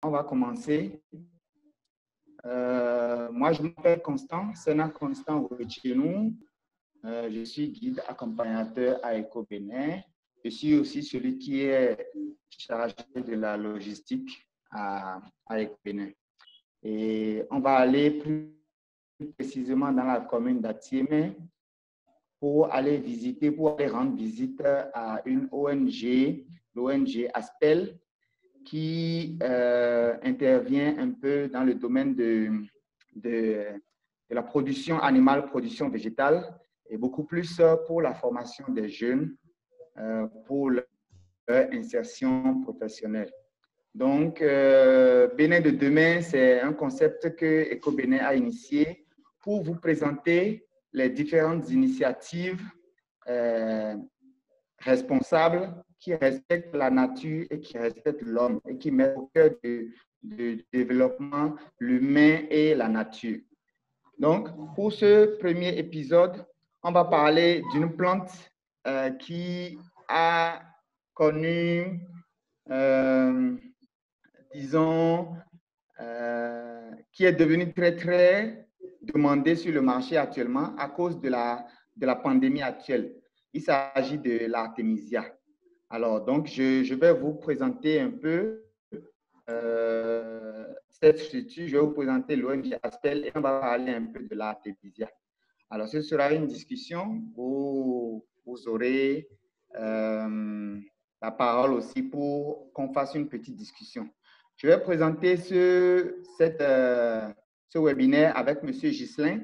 on va commencer. Moi, je m'appelle Constant, Sénat Constant Ouéchenou. Je suis guide accompagnateur à EcoBénin. Je suis aussi celui qui est chargé de la logistique à EcoBénin. Et on va aller plus précisément dans la commune d'Atiémé pour aller visiter, pour aller rendre visite à une ONG, l'ONG Aspel, qui intervient un peu dans le domaine de la production animale, production végétale, et beaucoup plus pour la formation des jeunes, pour leur insertion professionnelle. Donc, Bénin de demain, c'est un concept que EcoBénin a initié pour vous présenter les différentes initiatives responsables qui respectent la nature et qui respectent l'homme et qui mettent au cœur du développement l'humain et la nature. Donc, pour ce premier épisode, on va parler d'une plante qui a connu, disons, qui est devenue très, très demandée sur le marché actuellement à cause de la pandémie actuelle. Il s'agit de l'artémisia. Alors, donc, je vais vous présenter un peu cette structure. Je vais vous présenter l'ONG Aspel et on va parler un peu de l'artémisia. Alors, ce sera une discussion où vous aurez la parole aussi pour qu'on fasse une petite discussion. Je vais présenter ce webinaire avec M. Ghislain.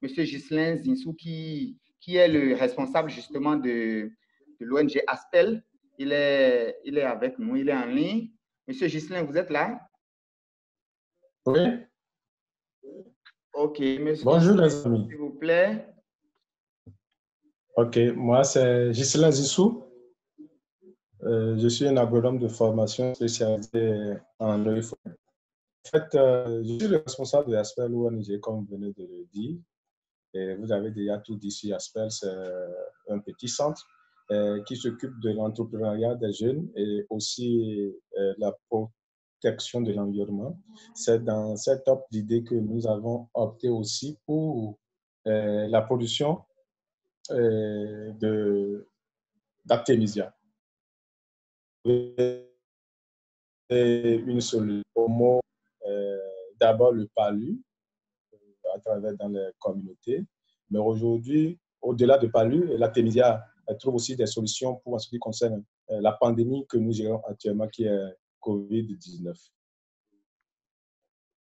M. Ghislain Zinsou, qui est le responsable justement de l'ONG Aspel. Il est avec nous, il est en ligne. M. Ghislain, vous êtes là? Oui. OK. Monsieur Bonjour Ghislain, les amis. s'il vous plaît. OK, moi c'est Ghislain Zissou. Je suis un agronome de formation spécialisé en eau et forêt. En fait, je suis le responsable de Aspel ONG, comme vous venez de le dire. Et vous avez déjà tout dit sur Aspel, c'est un petit centre qui s'occupe de l'entrepreneuriat des jeunes et aussi la protection de l'environnement. C'est dans cette optique d'idée que nous avons opté aussi pour la production d'artémisia. Une solution au mot, d'abord le palu à travers dans les communautés, mais aujourd'hui, au-delà de palu, l'artémisia trouve aussi des solutions pour ce qui concerne la pandémie que nous gérons actuellement, qui est COVID-19.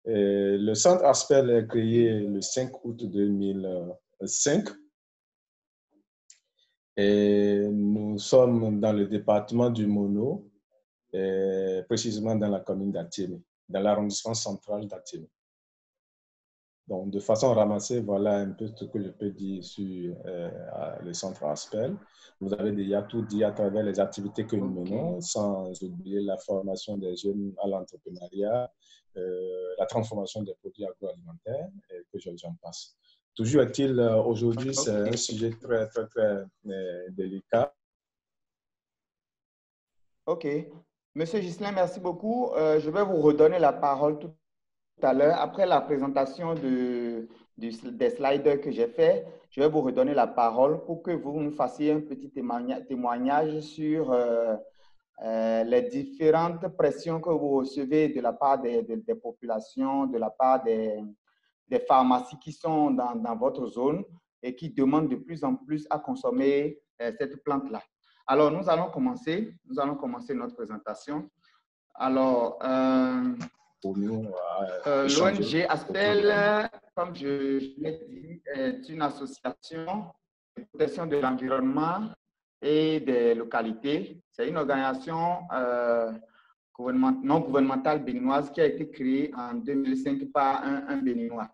Le centre Aspel est créé le 5 août 2005. Et nous sommes dans le département du Mono, précisément dans la commune d'Atiémé, dans l'arrondissement central d'Atiémé. Donc, de façon ramassée, voilà un peu ce que je peux dire sur le centre Aspel. Vous avez déjà tout dit à travers les activités que nous menons, sans oublier la formation des jeunes à l'entrepreneuriat, la transformation des produits agroalimentaires, et que j'en passe. Toujours est-il, aujourd'hui, c'est un sujet très, très, très délicat. OK. Monsieur Ghislain, merci beaucoup. Je vais vous redonner la parole tout à l'heure. Après la présentation des slides que j'ai fait, je vais vous redonner la parole pour que vous nous fassiez un petit témoignage sur les différentes pressions que vous recevez de la part des populations, de la part des pharmacies qui sont dans votre zone et qui demandent de plus en plus à consommer cette plante-là. Alors, nous allons commencer notre présentation. Alors, l'ONG Aspel, comme je l'ai dit, est une association de protection de l'environnement et des localités. C'est une organisation non gouvernementale béninoise qui a été créée en 2005 par un Béninois.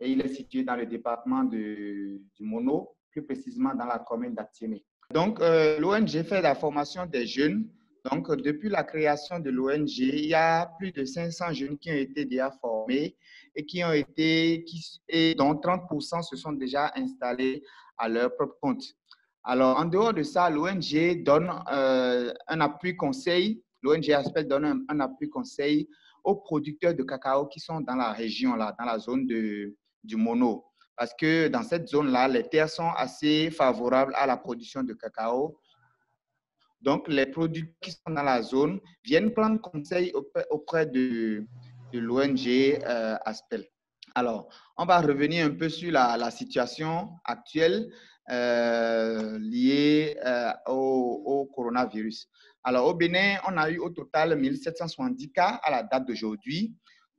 Et il est situé dans le département du Mono, plus précisément dans la commune d'Atiémé. Donc, l'ONG fait la formation des jeunes. Donc, depuis la création de l'ONG, il y a plus de 500 jeunes qui ont été déjà formés et dont 30% se sont déjà installés à leur propre compte. Alors, en dehors de ça, l'ONG donne un appui conseil. L'ONG Aspel donne un appui conseil aux producteurs de cacao qui sont dans la région, là, dans la zone du Mono. Parce que dans cette zone-là, les terres sont assez favorables à la production de cacao. Donc, les producteurs qui sont dans la zone viennent prendre conseil auprès de l'ONG Aspel. Alors, on va revenir un peu sur la situation actuelle liée au coronavirus. Alors, au Bénin, on a eu au total 1770 cas à la date d'aujourd'hui.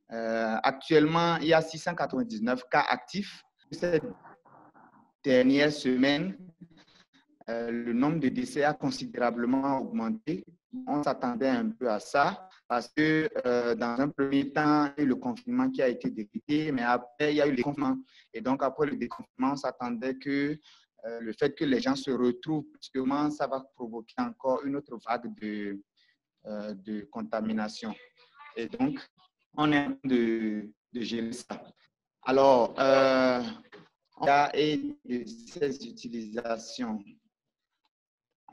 Actuellement, il y a 699 cas actifs. Cette dernière semaine, le nombre de décès a considérablement augmenté. On s'attendait un peu à ça parce que dans un premier temps, il y a eu le confinement qui a été décrété, mais après, il y a eu le déconfinement. Et donc, après le déconfinement, on s'attendait que le fait que les gens se retrouvent, justement, ça va provoquer encore une autre vague de contamination. Et donc, on est en train de gérer ça. Alors, on a et de ces utilisations.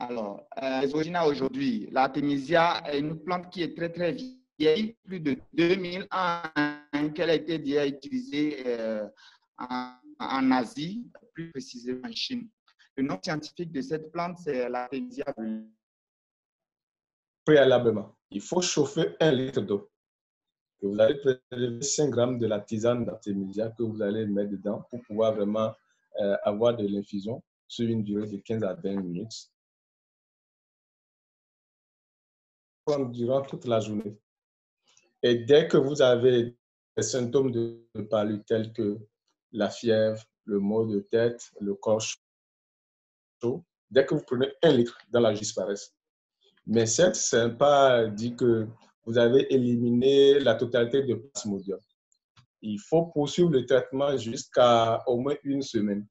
Alors, les originaux aujourd'hui, l'artémisia est une plante qui est très, très vieille, plus de 2000 ans, qu'elle a été déjà utilisée en Asie, plus précisément en Chine. Le nom scientifique de cette plante, c'est l'artémisia. Préalablement, il faut chauffer 1 litre d'eau. Vous allez prélever 5 grammes de la tisane d'artémisia que vous allez mettre dedans pour pouvoir vraiment avoir de l'infusion sur une durée de 15 à 20 minutes. Durant toute la journée. Et dès que vous avez des symptômes de palu tels que la fièvre, le mal de tête, le corps chaud, dès que vous prenez 1 litre, dans la disparaisse. Mais certes, ce n'est pas dit que vous avez éliminé la totalité de Plasmodium. Il faut poursuivre le traitement jusqu'à au moins 1 semaine.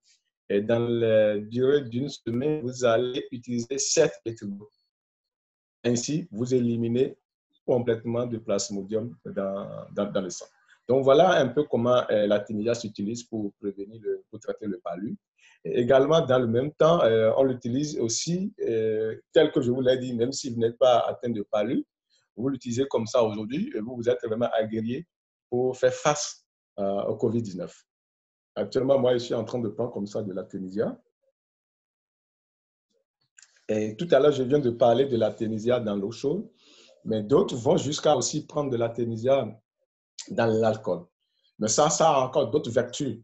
Et dans la durée d'1 semaine, vous allez utiliser 7 litres d'eau. Ainsi, vous éliminez complètement de Plasmodium dans le sang. Donc, voilà un peu comment l'artémisia s'utilise pour prévenir, pour traiter le palu. Et également, dans le même temps, on l'utilise aussi, tel que je vous l'ai dit, même si vous n'êtes pas atteint de palu, vous l'utilisez comme ça aujourd'hui et vous êtes vraiment aguerri pour faire face au COVID-19. Actuellement, moi, je suis en train de prendre comme ça de l'artémisia. Et tout à l'heure, je viens de parler de l'artémisia dans l'eau chaude, mais d'autres vont jusqu'à aussi prendre de l'artémisia dans l'alcool. Mais ça a encore d'autres vertus.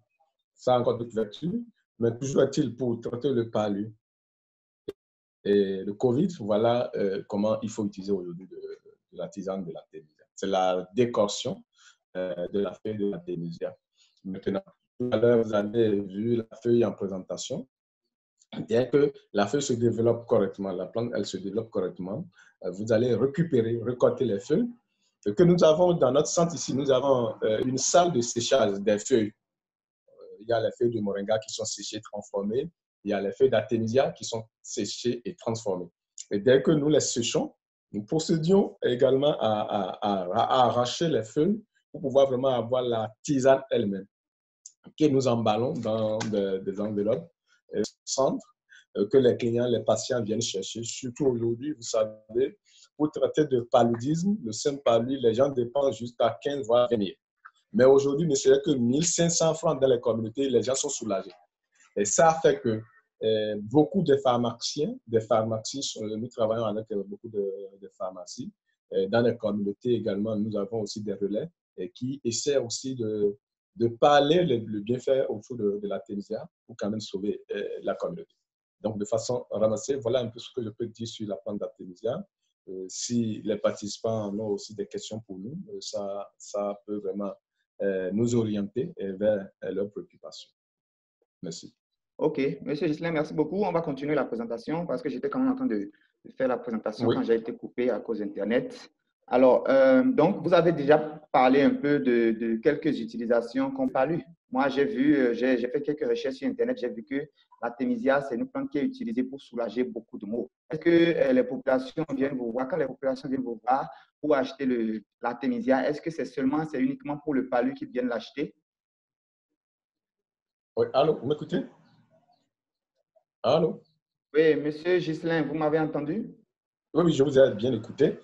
Ça a encore d'autres vertus, mais toujours est-il pour traiter le palu et le COVID, voilà comment il faut utiliser aujourd'hui de la tisane de l'artémisia. C'est la décoction de la feuille de l'artémisia. Maintenant, tout à l'heure, vous avez vu la feuille en présentation. Dès que la feuille se développe correctement, la plante, elle se développe correctement, vous allez récupérer, récolter les feuilles. Ce que nous avons dans notre centre ici, nous avons une salle de séchage des feuilles. Il y a les feuilles de moringa qui sont séchées, transformées. Il y a les feuilles d'artémisia qui sont séchées et transformées. Et dès que nous les séchons, nous procédions également à arracher les feuilles pour pouvoir vraiment avoir la tisane elle-même, que nous emballons dans des enveloppes centre que les clients, les patients viennent chercher. Surtout aujourd'hui, vous savez, pour traiter de paludisme, le simple palu, les gens dépensent jusqu'à 15 voire 20 000. Mais aujourd'hui, ne serait que 1 500 francs dans les communautés, les gens sont soulagés. Et ça fait que beaucoup de pharmaciens, nous travaillons avec beaucoup de pharmacies. Dans les communautés également, nous avons aussi des relais qui essaient aussi de parler le bienfait autour de l'artémisia pour quand même sauver la communauté. Donc, de façon ramassée, voilà un peu ce que je peux dire sur la plante d'artémisia. Si les participants ont aussi des questions pour nous, ça peut vraiment nous orienter vers leurs préoccupations. Merci. OK. Monsieur Ghislain, merci beaucoup. On va continuer la présentation parce que j'étais quand même en train de faire la présentation quand j'ai été coupé à cause d'Internet. Alors, donc, vous avez déjà parlé un peu de quelques utilisations qu'on parle. Moi, j'ai vu, j'ai fait quelques recherches sur Internet, j'ai vu que l'artémisia, c'est une plante qui est utilisée pour soulager beaucoup de maux. Est-ce que les populations viennent vous voir, quand les populations viennent vous voir pour acheter l'artémisia, est-ce que c'est uniquement pour le palu qu'ils viennent l'acheter? Oui, allô, vous m'écoutez? Allô? Oui, monsieur Ghislain, vous m'avez entendu? Oui, je vous ai bien écouté.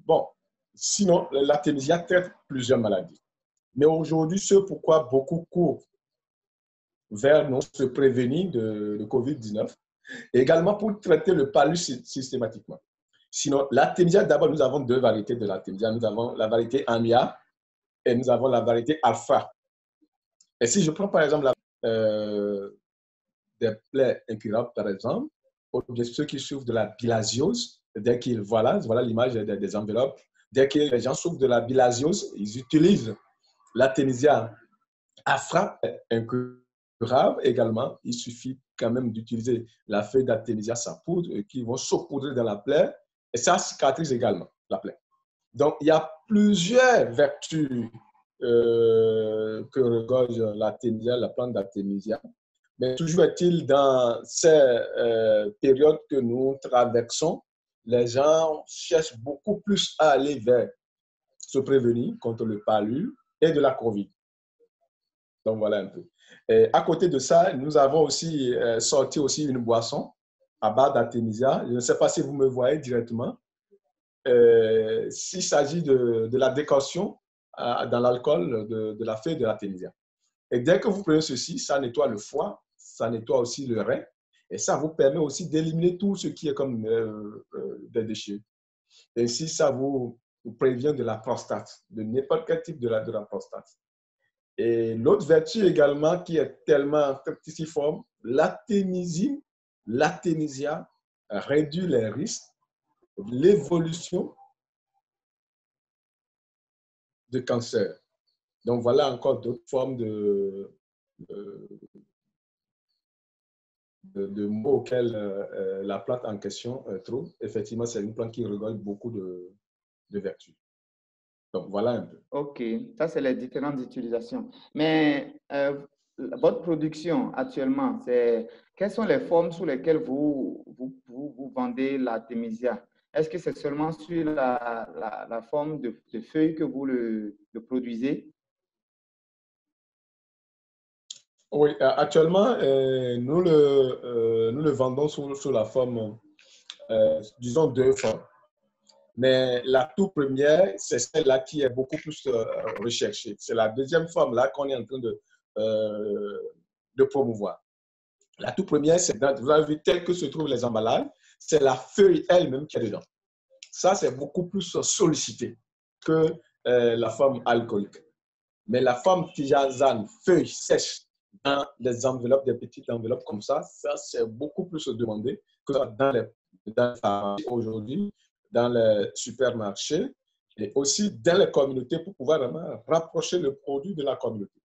Bon, Sinon, l'artémisia traite plusieurs maladies. Mais aujourd'hui, ce pourquoi beaucoup courent vers nous se prévenir de COVID-19 et également pour traiter le palud systématiquement. Sinon, l'artémisia, d'abord, nous avons deux variétés de l'artémisia. Nous avons la variété AMIA et nous avons la variété alpha. Et si je prends par exemple des plaies incurables, par exemple, ou bien ceux qui souffrent de la bilharziose, dès qu'ils, voilà l'image des enveloppes, dès que les gens souffrent de la bilharziose, ils utilisent l'artémisia alpha incurable également. Il suffit quand même d'utiliser la feuille d'artémisia, sa poudre, qui vont saupoudrer dans la plaie et ça cicatrise également la plaie. Donc, il y a plusieurs vertus que regorge l'artémisia, la plante d'artémisia. Mais toujours est-il, dans ces périodes que nous traversons, les gens cherchent beaucoup plus à aller vers se prévenir contre le palud et de la COVID. Donc, voilà un peu. Et à côté de ça, nous avons aussi sorti aussi une boisson à base d'artémisia. Je ne sais pas si vous me voyez directement. S'il s'agit de la décoction dans l'alcool de la feuille de l'artémisia. Et dès que vous prenez ceci, ça nettoie le foie, ça nettoie aussi le rein, et ça vous permet aussi d'éliminer tout ce qui est comme des déchets. Et ainsi, ça vous prévient de la prostate, de n'importe quel type de la prostate. Et l'autre vertu également qui est tellement fructiforme, l'artémisia réduit les risques de l'évolution de cancer. Donc, voilà encore d'autres formes de mots auxquels la plante en question trouve. Effectivement, c'est une plante qui regorge beaucoup de vertus. Donc, voilà un peu. OK, ça, c'est les différentes utilisations. Mais votre production actuellement, quelles sont les formes sous lesquelles vous vendez l'artémisia? Est-ce que c'est seulement sur la forme de feuilles que vous le produisez? Oui, actuellement, nous le vendons sous la forme, disons, deux formes. Mais la toute première, c'est celle-là qui est beaucoup plus recherchée. C'est la deuxième forme-là qu'on est en train de promouvoir. La toute première, c'est, vous avez vu, tel que se trouvent les emballages, c'est la feuille elle-même qui est dedans. Ça, c'est beaucoup plus sollicité que la forme alcoolique. Mais la forme tisane, feuille sèche, dans les enveloppes, des petites enveloppes comme ça c'est beaucoup plus demandé que dans les pharmacies aujourd'hui, dans les supermarchés et aussi dans les communautés pour pouvoir vraiment rapprocher le produit de la communauté.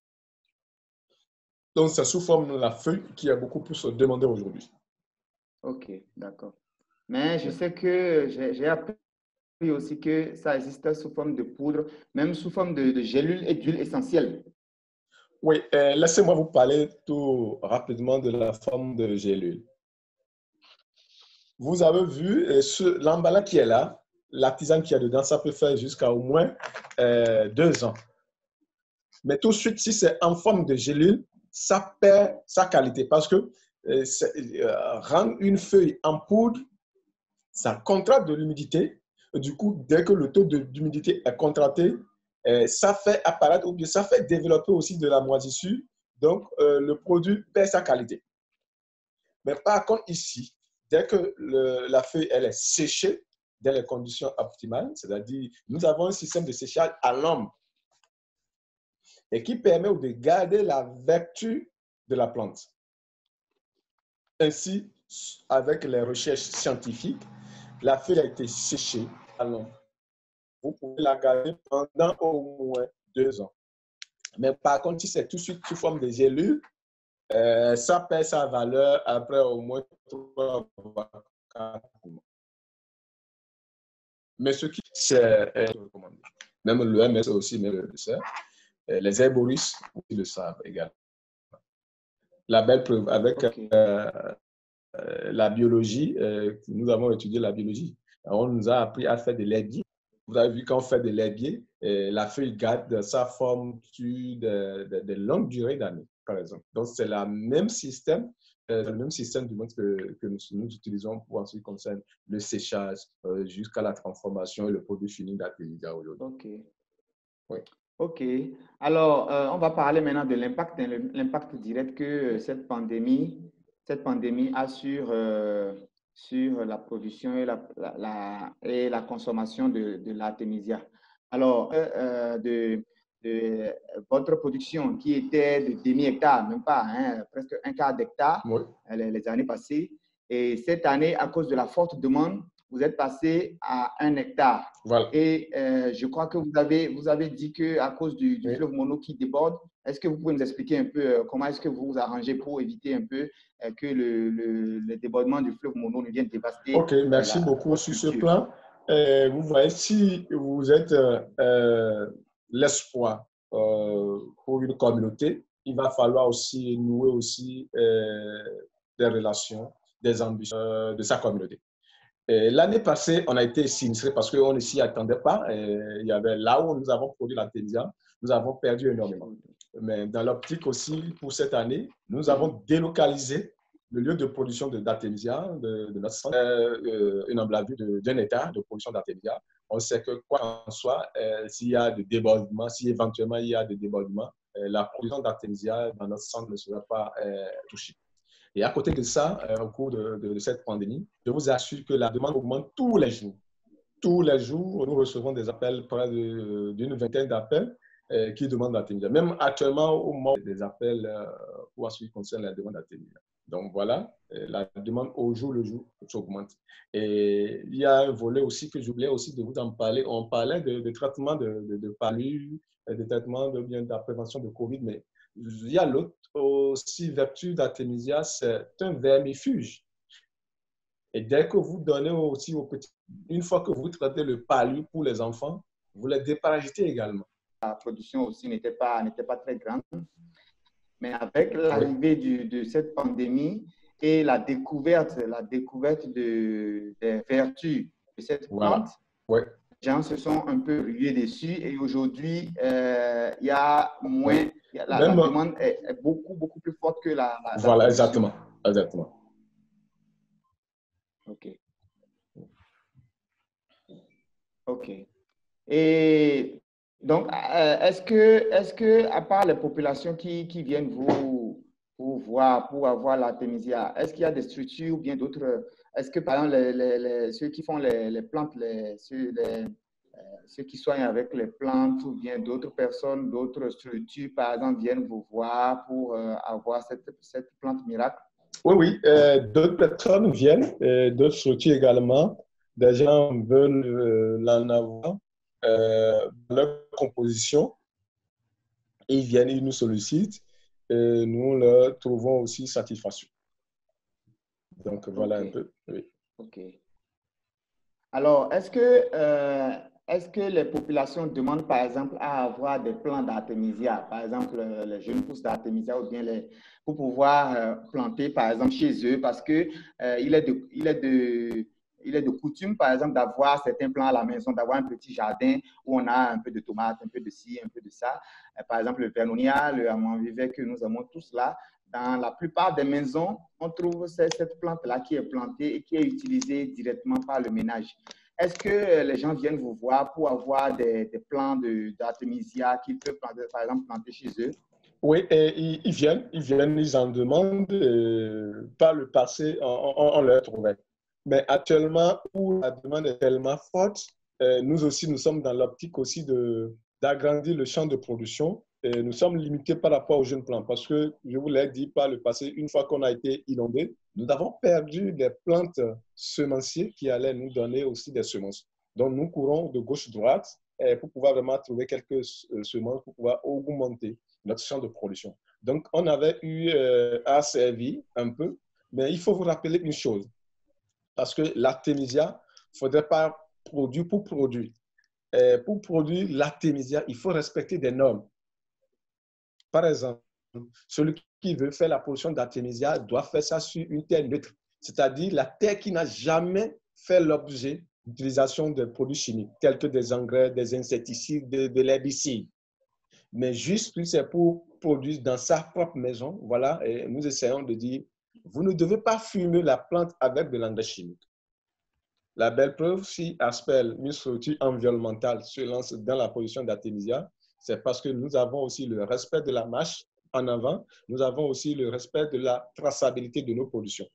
Donc, c'est sous forme de la feuille qui est beaucoup plus demandée aujourd'hui. OK, d'accord. Mais je sais que j'ai appris aussi que ça existe sous forme de poudre, même sous forme de gélules et d'huile essentielle. Oui, laissez-moi vous parler tout rapidement de la forme de gélule. Vous avez vu l'emballage qui est là, la tisane qui est dedans, ça peut faire jusqu'à au moins 2 ans. Mais tout de suite, si c'est en forme de gélule, ça perd sa qualité parce que rendre une feuille en poudre, ça contracte de l'humidité. Du coup, dès que le taux d'humidité est contracté, ça fait apparaître ou bien ça fait développer aussi de la moisissure. Donc, le produit perd sa qualité. Mais par contre, ici, dès que la feuille elle est séchée dans les conditions optimales, c'est-à-dire nous avons un système de séchage à l'ombre et qui permet de garder la vertu de la plante. Ainsi, avec les recherches scientifiques, la feuille a été séchée à l'ombre. Vous pouvez la garder pendant au moins 2 ans. Mais par contre, si c'est tout de suite sous forme de gélule, ça perd sa valeur après au moins 3 mois. Mais ce qui c'est recommandé. Même l'OMS aussi, même le sait. Les herboristes aussi le savent également. La belle preuve avec la biologie, nous avons étudié la biologie. On nous a appris à faire de l'herbier. Vous avez vu quand on fait de l'herbier, la feuille garde sa forme sur de longues durées d'années, par exemple. Donc, c'est le même système le même système du monde que nous utilisons pour en ce qui concerne le séchage jusqu'à la transformation et le produit fini d'Artemisia aujourd'hui. OK. Oui. OK. Alors, on va parler maintenant de l'impact direct que cette pandémie a sur la production et la consommation de l'artémisia. Alors, de votre production qui était de demi-hectare, même pas, hein, presque un quart d'hectare Oui. les années passées. Et cette année, à cause de la forte demande, vous êtes passé à 1 hectare. Voilà. Et je crois que vous avez dit qu'à cause du Oui. fleuve Mono qui déborde, est-ce que vous pouvez nous expliquer un peu comment est-ce que vous vous arrangez pour éviter un peu que le débordement du fleuve Mono ne vienne dévaster OK, merci beaucoup votre sur ce culture? plan. Vous voyez, si vous êtes l'espoir pour une communauté, il va falloir aussi nouer aussi des relations, des ambitions de sa communauté. L'année passée, on a été sinistré parce qu'on ne s'y attendait pas. Il y avait là où nous avons produit l'artémisia, nous avons perdu énormément. Mais dans l'optique aussi, pour cette année, nous avons délocalisé le lieu de production d'artémisia de notre centre, une envergure d'un hectare de production d'artémisia. On sait que quoi qu'en soit, s'il y a des débordements, si éventuellement il y a des débordements, la production d'artémisia dans notre centre ne sera pas touchée. Et à côté de ça, au cours de cette pandémie, je vous assure que la demande augmente tous les jours. Tous les jours, nous recevons des appels, près d'une vingtaine d'appels qui demandent l'artémisia. Même actuellement, au moment des appels pour ce qui concerne la demande d'artémisia. Donc voilà, la demande au jour le jour s'augmente. Et il y a un volet aussi que j'oubliais aussi de vous en parler. On parlait de traitement de palu, de traitement de la prévention de Covid, mais il y a l'autre aussi vertu d'artémisia, c'est un vermifuge. Et dès que vous donnez aussi aux petits, une fois que vous traitez le palu pour les enfants, vous les déparasitez également. La production aussi n'était pas très grande. Mais avec l'arrivée de cette pandémie et la découverte des vertus de cette plante, ouais. Les gens se sont un peu rués dessus et aujourd'hui, il y a moins, la demande est beaucoup plus forte que la voilà, production. Exactement. OK. OK. Et donc, est-ce que, à part les populations qui viennent vous voir pour avoir l'artémisia, est-ce qu'il y a des structures ou bien d'autres, est-ce que par exemple ceux qui font les plantes, ceux qui soignent avec les plantes ou bien d'autres personnes, d'autres structures, par exemple, viennent vous voir pour avoir cette plante miracle? Oui, d'autres personnes viennent, d'autres structures également. Des gens veulent l'en avoir dans leur composition. Ils viennent, ils nous sollicitent et nous leur trouvons aussi satisfaction. Donc voilà un peu. Oui. OK. Alors, est-ce que les populations demandent, par exemple, à avoir des plants d'artémisia, par exemple, les jeunes pousses d'artémisia ou bien pour pouvoir planter, par exemple, chez eux, parce que il est de coutume, par exemple, d'avoir certains plants à la maison, d'avoir un petit jardin où on a un peu de tomates, un peu de ci, un peu de ça. Par exemple, le vernonia, le amand-vivet que nous avons tous là. Dans la plupart des maisons, on trouve cette plante-là qui est plantée et qui est utilisée directement par le ménage. Est-ce que les gens viennent vous voir pour avoir des plants d'artémisia qu'ils peuvent, par exemple, planter chez eux? Oui, et ils viennent, ils en demandent. Par le passé, on leur trouvait. Mais actuellement, où la demande est tellement forte, nous aussi, nous sommes dans l'optique aussi d'agrandir le champ de production. Et nous sommes limités par rapport aux jeunes plants parce que, je vous l'ai dit par le passé, une fois qu'on a été inondé, nous avons perdu des plantes semenciers qui allaient nous donner aussi des semences. Donc, nous courons de gauche-droite pour pouvoir vraiment trouver quelques semences pour pouvoir augmenter notre champ de production. Donc, on avait eu à servir un peu, mais il faut vous rappeler une chose, parce que l'artémisia, il ne faudrait pas produire pour produire. Pour produire l'artémisia, il faut respecter des normes. Par exemple, celui qui veut faire la production d'artémisia doit faire ça sur une terre neutre, c'est-à-dire la terre qui n'a jamais fait l'objet d'utilisation de produits chimiques, tels que des engrais, des insecticides, de l'herbicide. Mais juste, c'est pour produire dans sa propre maison. Voilà, et nous essayons de dire Vous ne devez pas fumer la plante avec de l'engrais chimique. La belle preuve, si Aspel, une structure environnementale, se lance dans la production d'artémisia, c'est parce que nous avons aussi le respect de la marche en avant, nous avons aussi le respect de la traçabilité de nos productions.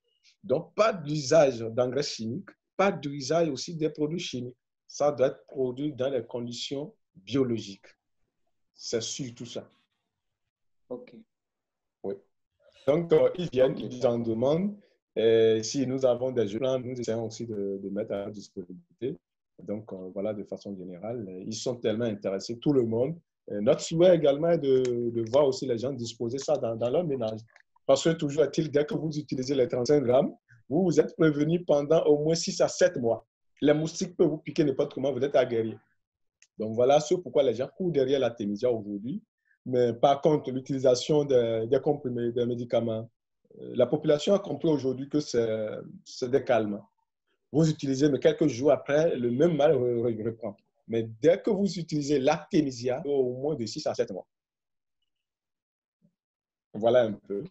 Donc, pas d'usage d'engrais chimiques, pas d'usage aussi des produits chimiques. Ça doit être produit dans les conditions biologiques. C'est surtout ça. OK. Oui. Donc, ils viennent, ils en demandent. Si nous avons des jeux, nous essayons aussi de mettre à leur disponibilité. Donc, voilà, de façon générale, ils sont tellement intéressés, tout le monde. Notre souhait également est de voir aussi les gens disposer ça dans leur ménage. Parce que toujours est-il, dès que vous utilisez les 35 grammes, vous vous êtes prévenu pendant au moins 6 à 7 mois. Les moustiques peuvent vous piquer n'importe comment, vous êtes aguerri. Donc, voilà ce pourquoi les gens courent derrière l'artémisia aujourd'hui. Mais par contre, l'utilisation des comprimés, des médicaments, la population a compris aujourd'hui que c'est des calmants. Vous utilisez, mais quelques jours après, le même mal reprend. Mais dès que vous utilisez l'artémisia, au moins de 6 à 7 mois. Voilà un peu.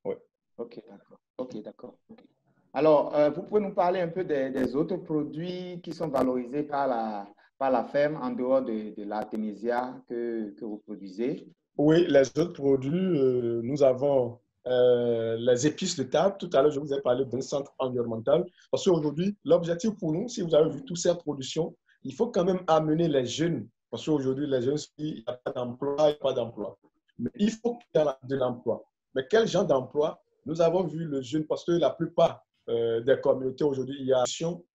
Ouais. OK, d'accord. OK, d'accord. Okay. Alors, vous pouvez nous parler un peu des autres produits qui sont valorisés par la ferme en dehors de l'artémisia que vous produisez? Oui, les autres produits, nous avons les épices de table. Tout à l'heure, je vous ai parlé d'un centre environnemental. Parce qu'aujourd'hui, l'objectif pour nous, si vous avez vu toutes ces productions, il faut quand même amener les jeunes. Parce qu'aujourd'hui, les jeunes, il n'y a pas d'emploi, il n'y a pas d'emploi. Mais il faut qu'il y ait de l'emploi. Mais quel genre d'emploi? Nous avons vu le jeune, parce que la plupart des communautés aujourd'hui, il y a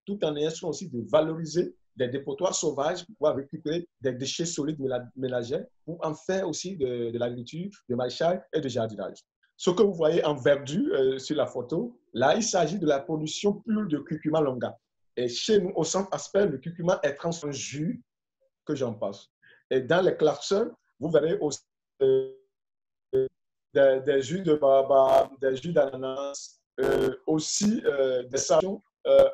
tout en essayant aussi de valoriser des dépotoirs sauvages pour pouvoir récupérer des déchets solides ménagers pour en faire aussi de l'agriculture, de maraîchage et de jardinage. Ce que vous voyez en verdure sur la photo, là, il s'agit de la production pure de curcuma longa. Et chez nous, au centre Aspel, le curcuma est transformé en jus que j'en passe. Et dans les clarsons, vous verrez aussi des jus de baobab, des jus d'ananas, aussi des sations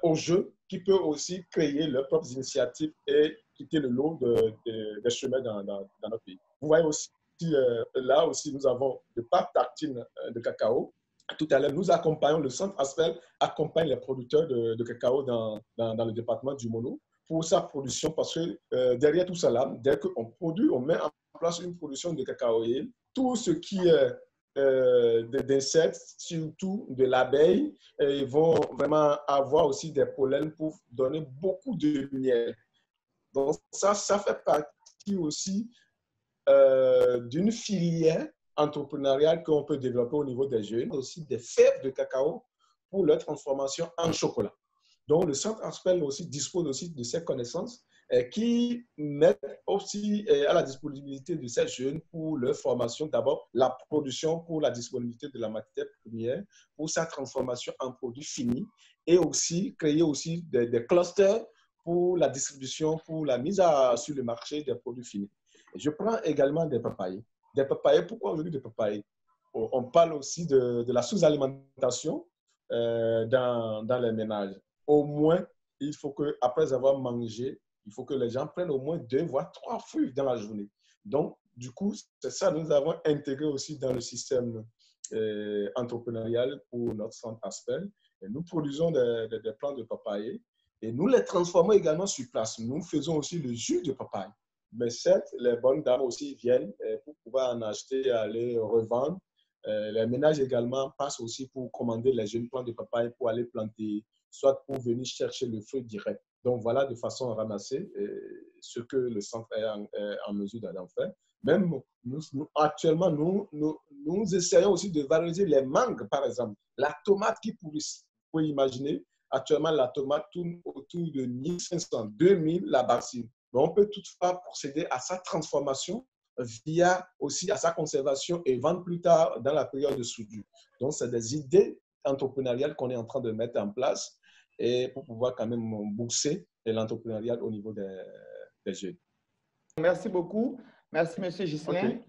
au jeu qui peuvent aussi créer leurs propres initiatives et quitter le lot des chemins dans notre pays. Vous voyez aussi, là aussi, nous avons de pâtes tartines de cacao. Tout à l'heure, nous accompagnons, le centre Aspel accompagne les producteurs de cacao dans le département du Mono pour sa production parce que derrière tout ça, là, dès qu'on produit, on met en place une production de cacao et tout ce qui est d'insectes, surtout de l'abeille, ils vont vraiment avoir aussi des pollens pour donner beaucoup de miel. Donc ça fait partie aussi d'une filière entrepreneuriale qu'on peut développer au niveau des jeunes, aussi des fèves de cacao pour leur transformation en chocolat. Donc, le centre Aspel aussi dispose aussi de ces connaissances qui mettent aussi à la disponibilité de ces jeunes pour leur formation. D'abord, la production pour la disponibilité de la matière première, pour sa transformation en produit fini et aussi créer aussi des clusters pour la distribution, pour la mise sur le marché des produits finis. Et je prends également des papayes. Des papayes, pourquoi aujourd'hui des papayes? On parle aussi de la sous-alimentation dans les ménages. Au moins, il faut que, après avoir mangé, il faut que les gens prennent au moins 2 voire 3 fruits dans la journée. Donc, du coup, c'est ça, nous avons intégré aussi dans le système entrepreneurial pour notre centre Aspel. Et nous produisons des plants de papaye et nous les transformons également sur place. Nous faisons aussi le jus de papaye. Mais certes, les bonnes dames aussi viennent pour pouvoir en acheter et aller revendre. Les ménages également passent aussi pour commander les jeunes plants de papaye pour aller planter, soit pour venir chercher le fruit direct. Donc voilà, de façon à ramasser ce que le centre est en mesure d'en faire. Même actuellement, nous essayons aussi de valoriser les mangues, par exemple. La tomate qui pourrisse. Vous pouvez imaginer, actuellement, la tomate tourne autour de 1500, 2000 la bassine. Mais on peut toutefois procéder à sa transformation via aussi à sa conservation et vendre plus tard dans la période de soudure. Donc, c'est des idées entrepreneuriales qu'on est en train de mettre en place et pour pouvoir quand même booster l'entrepreneuriat au niveau des jeunes. Merci beaucoup. Merci, M. Ghislain. Okay.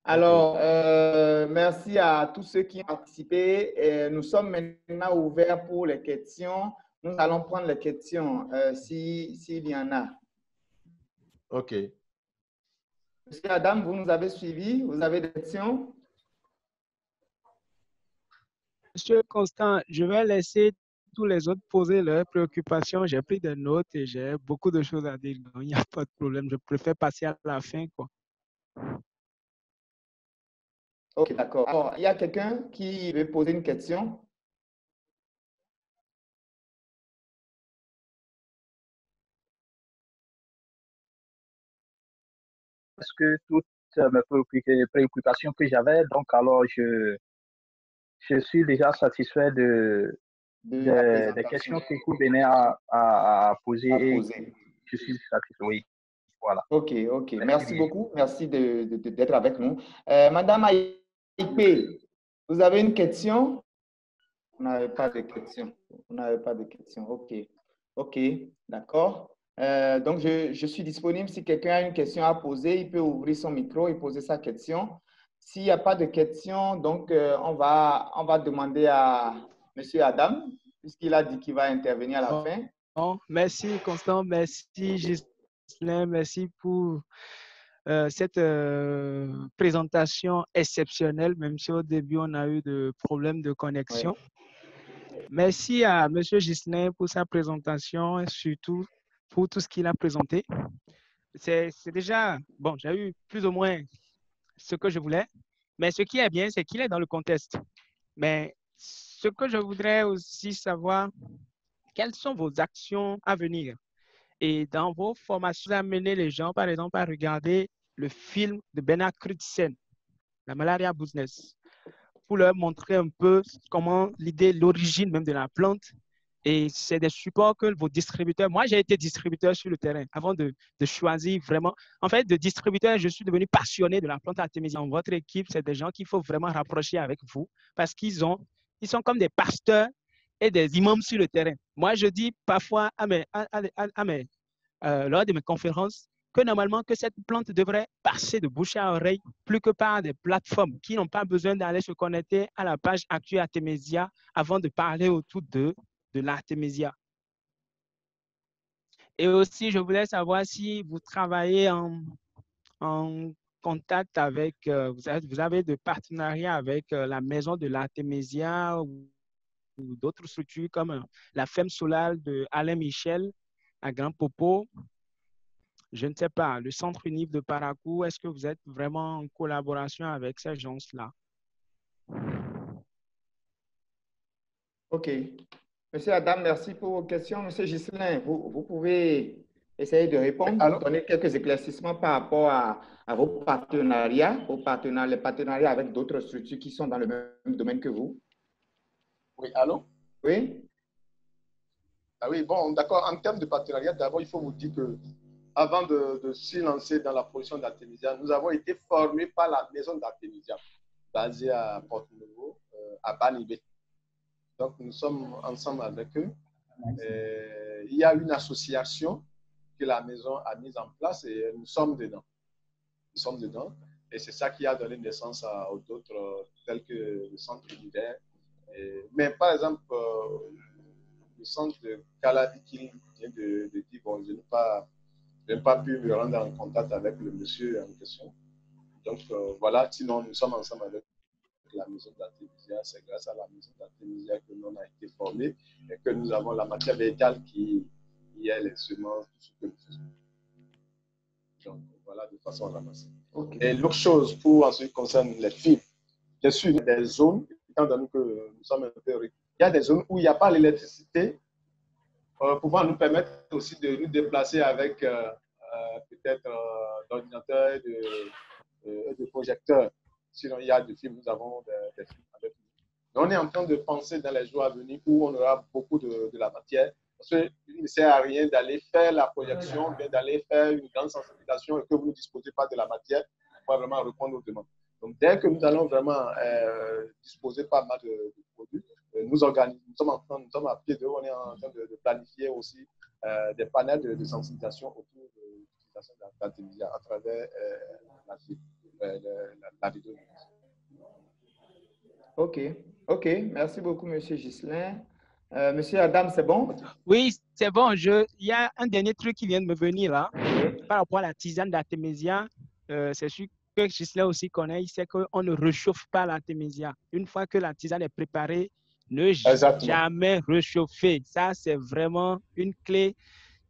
Alors, merci à tous ceux qui ont participé. Et nous sommes maintenant ouverts pour les questions. Nous allons prendre les questions s'il y en a. OK. Monsieur Adam, vous nous avez suivis. Vous avez des questions? Monsieur Constant, je vais laisser tous les autres poser leurs préoccupations. J'ai pris des notes et j'ai beaucoup de choses à dire. Donc, il n'y a pas de problème. Je préfère passer à la fin, quoi. Ok, d'accord. Alors, il y a quelqu'un qui veut poser une question? Parce que toutes mes préoccupations que j'avais, donc alors je suis déjà satisfait De la des présentation questions que vous venez à poser à et poser. je suis satisfait. Oui, voilà. Ok, ok. Merci Merci bien. beaucoup. Merci d'être avec nous. Madame Aïpé, vous avez une question? Vous n'avez pas de question. Vous n'avez pas de question. Ok. Ok, d'accord. Donc, je suis disponible. Si quelqu'un a une question à poser, il peut ouvrir son micro et poser sa question. S'il n'y a pas de question, donc on va demander à M. Adam, puisqu'il a dit qu'il va intervenir à la fin. Bon, merci Constant, merci Ghislain, merci pour cette présentation exceptionnelle, même si au début on a eu des problèmes de connexion. Oui. Merci à M. Ghislain pour sa présentation et surtout pour tout ce qu'il a présenté. C'est déjà, bon, j'ai eu plus ou moins ce que je voulais, mais ce qui est bien, c'est qu'il est dans le contexte. Mais ce que je voudrais aussi savoir, quelles sont vos actions à venir? Et dans vos formations, amenez les gens, par exemple, à regarder le film de Bernard Krutsen, La Malaria Business, pour leur montrer un peu comment l'idée, l'origine même de la plante. Et c'est des supports que vos distributeurs, moi j'ai été distributeur sur le terrain avant de choisir vraiment. En fait, de distributeur, je suis devenu passionné de la plante artémisia. Votre équipe, c'est des gens qu'il faut vraiment rapprocher avec vous parce ils sont comme des pasteurs et des imams sur le terrain. Moi, je dis parfois lors de mes conférences que normalement que cette plante devrait passer de bouche à oreille plus que par des plateformes qui n'ont pas besoin d'aller se connecter à la page Actu Artemisia avant de parler autour de l'artémisia. Et aussi, je voulais savoir si vous travaillez en contact avec, vous avez de partenariats avec la maison de l'artémisia ou d'autres structures comme la Femme Solale de Alain Michel à Grand Popo. Je ne sais pas, le Centre Unif de Paracou, est-ce que vous êtes vraiment en collaboration avec ces gens-là? OK. Monsieur Adam, merci pour vos questions. Monsieur Ghislain, vous pouvez essayer de répondre, Alors, donner quelques éclaircissements par rapport à vos partenariats, les partenariats avec d'autres structures qui sont dans le même domaine que vous. oui, allô? Oui? Ah oui, bon, d'accord. En termes de partenariat, d'abord, il faut vous dire que avant de s'y lancer dans la production d'artémisia, nous avons été formés par la maison d'artémisia basée à Porto-Novo, à Banibé. Donc, nous sommes ensemble avec eux. Il y a une association que la maison a mise en place et nous sommes dedans. Nous sommes dedans. Et c'est ça qui a donné naissance à d'autres, tels que le centre unitaire. Mais par exemple, le centre de Calabi qui vient de dire, bon, je n'ai pas pu me rendre en contact avec le monsieur en question. Donc, voilà, sinon, nous sommes ensemble avec la maison d'artémisia. C'est grâce à la maison d'artémisia que l'on a été formé et que nous avons la matière végétale qui est les semences, tout ce que nous faisons. Donc, voilà, de façon ramassée. Okay. Et l'autre chose, pour en ce qui concerne les fibres, bien sûr, il y a des zones, étant donné que nous sommes un peu riches, il y a des zones où il n'y a pas l'électricité, pouvant nous permettre aussi de nous déplacer avec peut-être d'ordinateurs et de projecteurs. Sinon, il y a des films, nous avons des films avec nous. Mais on est en train de penser dans les jours à venir où on aura beaucoup de la matière. Parce qu'il ne sert à rien d'aller faire la projection, bien d'aller faire une grande sensibilisation et que vous ne disposez pas de la matière pour vraiment répondre aux demandes. Donc, dès que nous allons vraiment disposer pas mal de produits, nous sommes à pied d'œuvre, on est en train de planifier aussi des panels de sensibilisation autour de l'utilisation de l'artémisia à travers la vidéo. OK. OK. Merci beaucoup, Monsieur Ghislain. Monsieur Adam, c'est bon? Oui, c'est bon. Il y a un dernier truc qui vient de me venir là. Par rapport à la tisane d'artémisia, c'est sûr que Ghislain aussi connaît, il sait qu'on ne réchauffe pas l'artémisia. Une fois que la tisane est préparée, Ne Exactement. jamais réchauffer. Ça, c'est vraiment une clé.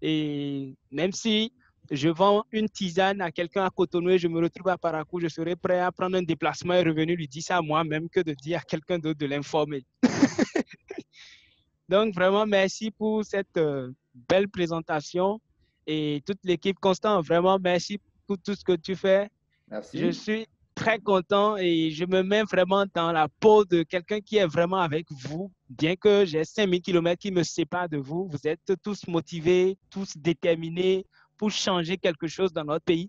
Et même si je vends une tisane à quelqu'un à Cotonou et je me retrouve à Parakou, je serai prêt à prendre un déplacement et revenir lui dire ça à moi-même que de dire à quelqu'un d'autre de l'informer. Donc, vraiment, merci pour cette belle présentation et toute l'équipe. Constant, vraiment, merci pour tout ce que tu fais. Merci. Je suis très content et je me mets vraiment dans la peau de quelqu'un qui est vraiment avec vous. Bien que j'ai 5000 km qui me séparent de vous, vous êtes tous motivés, tous déterminés pour changer quelque chose dans notre pays.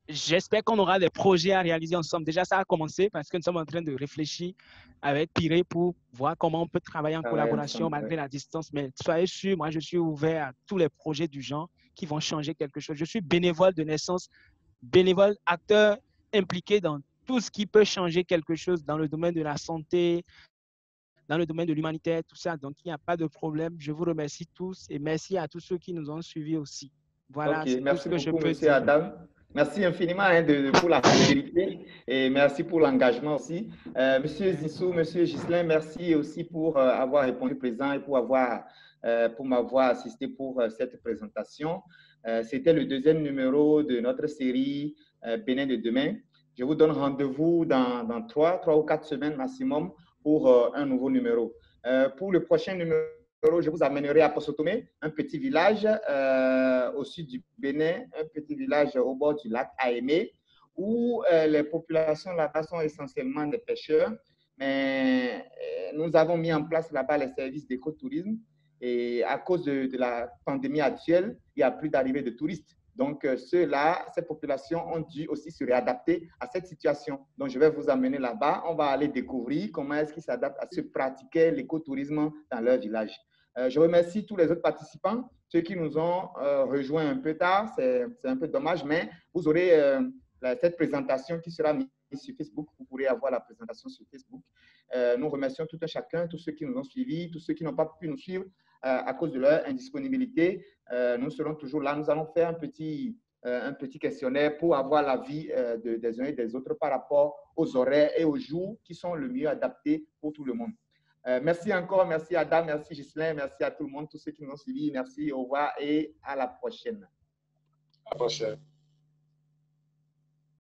J'espère qu'on aura des projets à réaliser ensemble. Déjà, ça a commencé parce que nous sommes en train de réfléchir avec Piré pour voir comment on peut travailler en collaboration malgré la distance. Mais soyez sûrs, moi, je suis ouvert à tous les projets du genre qui vont changer quelque chose. Je suis bénévole de naissance, bénévole, acteur impliqué dans tout ce qui peut changer quelque chose dans le domaine de la santé, dans le domaine de l'humanitaire, tout ça. Donc, il n'y a pas de problème. Je vous remercie tous et merci à tous ceux qui nous ont suivis aussi. Voilà, Ok, c'est tout ce merci que je beaucoup, peux Monsieur dire. Adam. Merci infiniment pour la fidélité et merci pour l'engagement aussi. Monsieur Zissou, Monsieur Ghislain, merci aussi pour avoir répondu présent et pour m'avoir assisté pour cette présentation. C'était le deuxième numéro de notre série Bénin de demain. Je vous donne rendez-vous dans 3 ou 4 semaines maximum pour un nouveau numéro. Pour le prochain numéro, je vous amènerai à Possotomé, un petit village au sud du Bénin, un petit village au bord du lac Aémé, où les populations là-bas sont essentiellement des pêcheurs. Mais nous avons mis en place là-bas les services d'écotourisme et à cause de la pandémie actuelle, il n'y a plus d'arrivée de touristes. Donc, ces populations ont dû aussi se réadapter à cette situation. Donc, je vais vous amener là-bas. On va aller découvrir comment est-ce qu'ils s'adaptent à se pratiquer l'écotourisme dans leur village. Je remercie tous les autres participants, ceux qui nous ont rejoints un peu tard. C'est un peu dommage, mais vous aurez cette présentation qui sera mise sur Facebook. Vous pourrez avoir la présentation sur Facebook. Nous remercions tout un chacun, tous ceux qui nous ont suivis, tous ceux qui n'ont pas pu nous suivre à cause de leur indisponibilité. Nous serons toujours là. Nous allons faire un petit questionnaire pour avoir l'avis des uns et des autres par rapport aux horaires et aux jours qui sont le mieux adaptés pour tout le monde. Merci encore, merci Adam, merci Ghislain, merci à tout le monde, tous ceux qui nous ont suivis. Merci, au revoir et à la prochaine. À la prochaine.